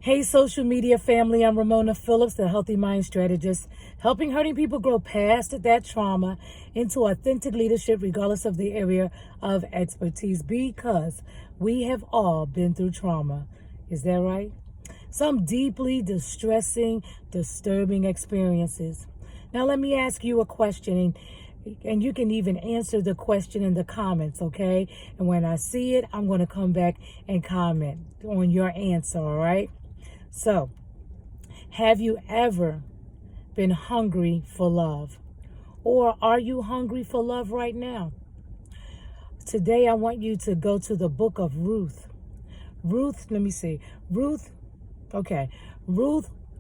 Hey, social media family, I'm Ramona Phillips, the Healthy Mind Strategist, helping hurting people grow past that trauma into authentic leadership, regardless of the area of expertise, because we have all been through trauma. Is that right? Some deeply distressing, disturbing experiences. Now, let me ask you a question, and you can even answer the question in the comments, okay? And when I see it, I'm going to come back and comment on your answer, all right? So, have you ever been hungry for love? Or are you hungry for love right now? Today, I want you to go to the book of Ruth. Ruth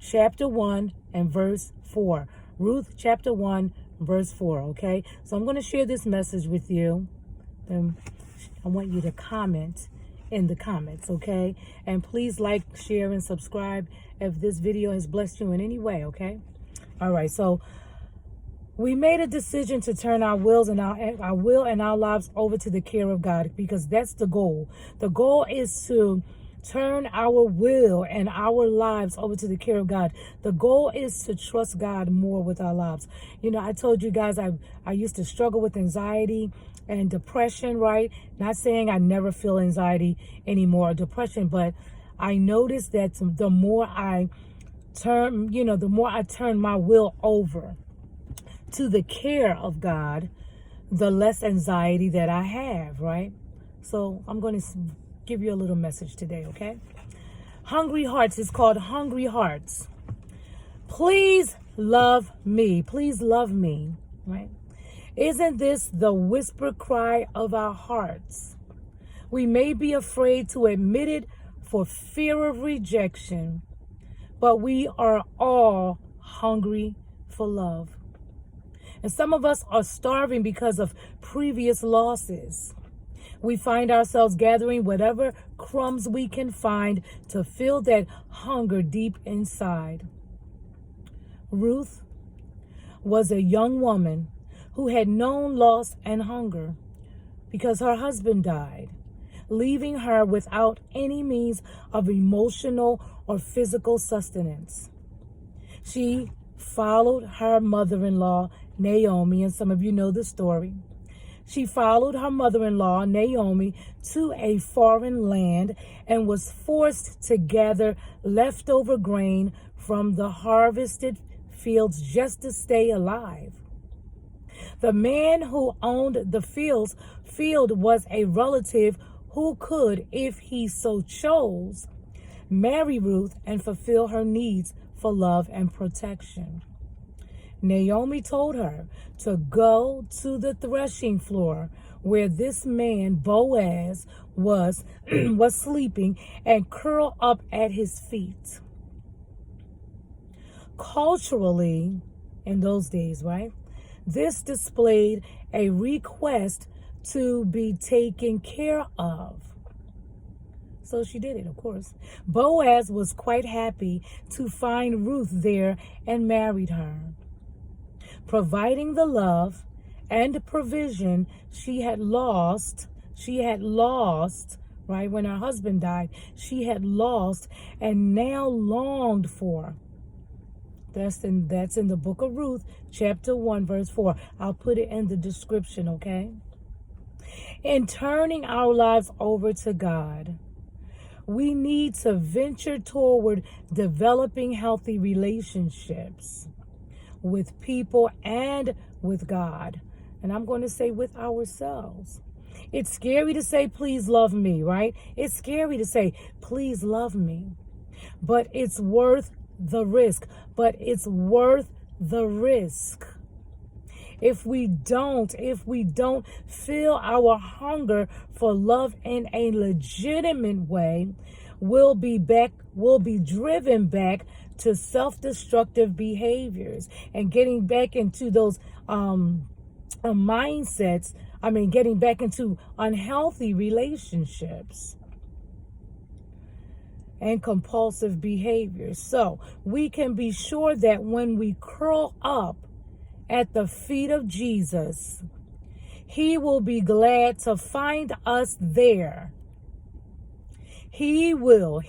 chapter 1 and verse 4. Ruth chapter 1, verse 4, okay? So I'm going to share this message with you. And I want you to comment in the comments, okay? And please like, share, and subscribe if this video has blessed you in any way, okay? All right, so we made a decision to turn our will and our lives over to the care of God, because that's the goal. The goal is to turn our will and our lives over to the care of God. The goal is to trust God more with our lives. You know, I told you guys I used to struggle with anxiety and depression, right? Not saying I never feel anxiety anymore or depression, but I noticed that the more I turn my will over to the care of God, the less anxiety that I have, right? So I'm going to give you a little message today, okay? Hungry Hearts is called Hungry Hearts. Please love me. Please love me, right? Isn't this the whispered cry of our hearts? We may be afraid to admit it for fear of rejection, but we are all hungry for love. And some of us are starving because of previous losses. We find ourselves gathering whatever crumbs we can find to fill that hunger deep inside. Ruth was a young woman who had known loss and hunger because her husband died, leaving her without any means of emotional or physical sustenance. She followed her mother-in-law, Naomi, and some of you know the story. She followed her mother-in-law, Naomi, to a foreign land and was forced to gather leftover grain from the harvested fields just to stay alive. The man who owned the field was a relative who could, if he so chose, marry Ruth and fulfill her needs for love and protection. Naomi told her to go to the threshing floor where this man, Boaz, was sleeping and curl up at his feet. Culturally, in those days, right, this displayed a request to be taken care of. So she did it, of course. Boaz was quite happy to find Ruth there and married her, providing the love and provision she had lost, right, when her husband died, she had lost and now longed for. That's in the book of Ruth, chapter 1, verse 4. I'll put it in the description, okay? In turning our lives over to God, we need to venture toward developing healthy relationships with people and with God. And I'm going to say with ourselves. It's scary to say, please love me, right? It's scary to say, please love me. But it's worth the risk. If we don't feel our hunger for love in a legitimate way, we'll be driven back to self-destructive behaviors and getting back into those mindsets. Getting back into unhealthy relationships and compulsive behaviors. So we can be sure that when we curl up at the feet of Jesus, He will be glad to find us there. He will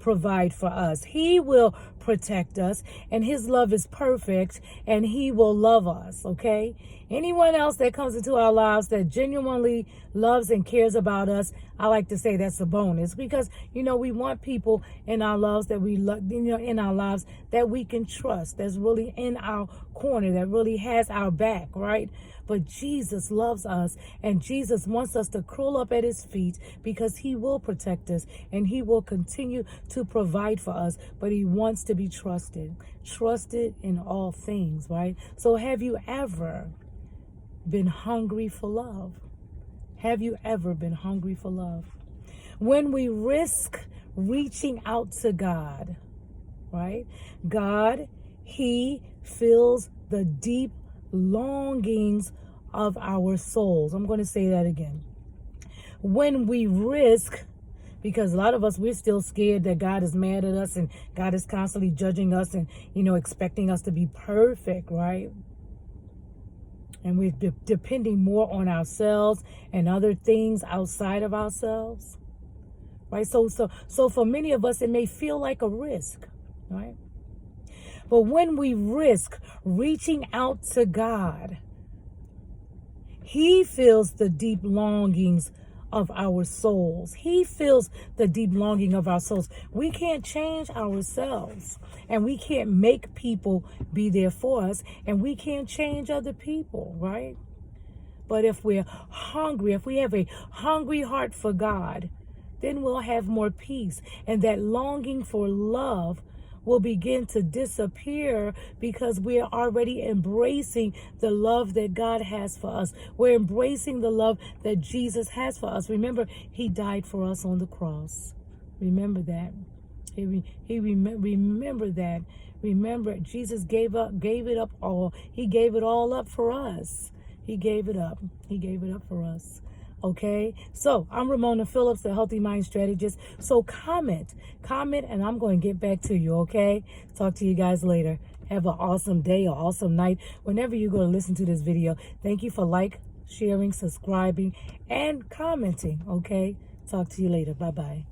provide for us. He will protect us, and his love is perfect, and he will love us, okay? Anyone else that comes into our lives that genuinely loves and cares about us, I like to say that's a bonus, because, we want people in our lives that we love, in our lives that we can trust, that's really in our corner, that really has our back, right? But Jesus loves us, and Jesus wants us to curl up at his feet, because he will protect us and he will continue to provide for us. But he wants to be trusted in all things, right? So have you ever been hungry for love? Have you ever been hungry for love? When we risk reaching out to God, right? God, he fills the deep longings of our souls. I'm going to say that again. When we risk, because a lot of us, we're still scared that God is mad at us and God is constantly judging us and, expecting us to be perfect, right? And we're depending more on ourselves and other things outside of ourselves, right? So for many of us, it may feel like a risk, right? But when we risk reaching out to God, he fills the deep longings of our souls. He fills the deep longing of our souls. We can't change ourselves, and we can't make people be there for us, and we can't change other people, right? But if we're hungry, if we have a hungry heart for God, then we'll have more peace, and that longing for love will begin to disappear, because we're already embracing the love that God has for us. We're embracing the love that Jesus has for us. Remember, he died for us on the cross. Remember that. Remember that. Remember, Jesus gave it up all. He gave it all up for us. He gave it up. He gave it up for us. Okay, so I'm Ramona Phillips, the Healthy Mind Strategist. So comment, and I'm going to get back to you, okay? Talk to you guys later. Have an awesome day or awesome night whenever you're going to listen to this video. Thank you for sharing, subscribing, and commenting, okay? Talk to you later. Bye-bye.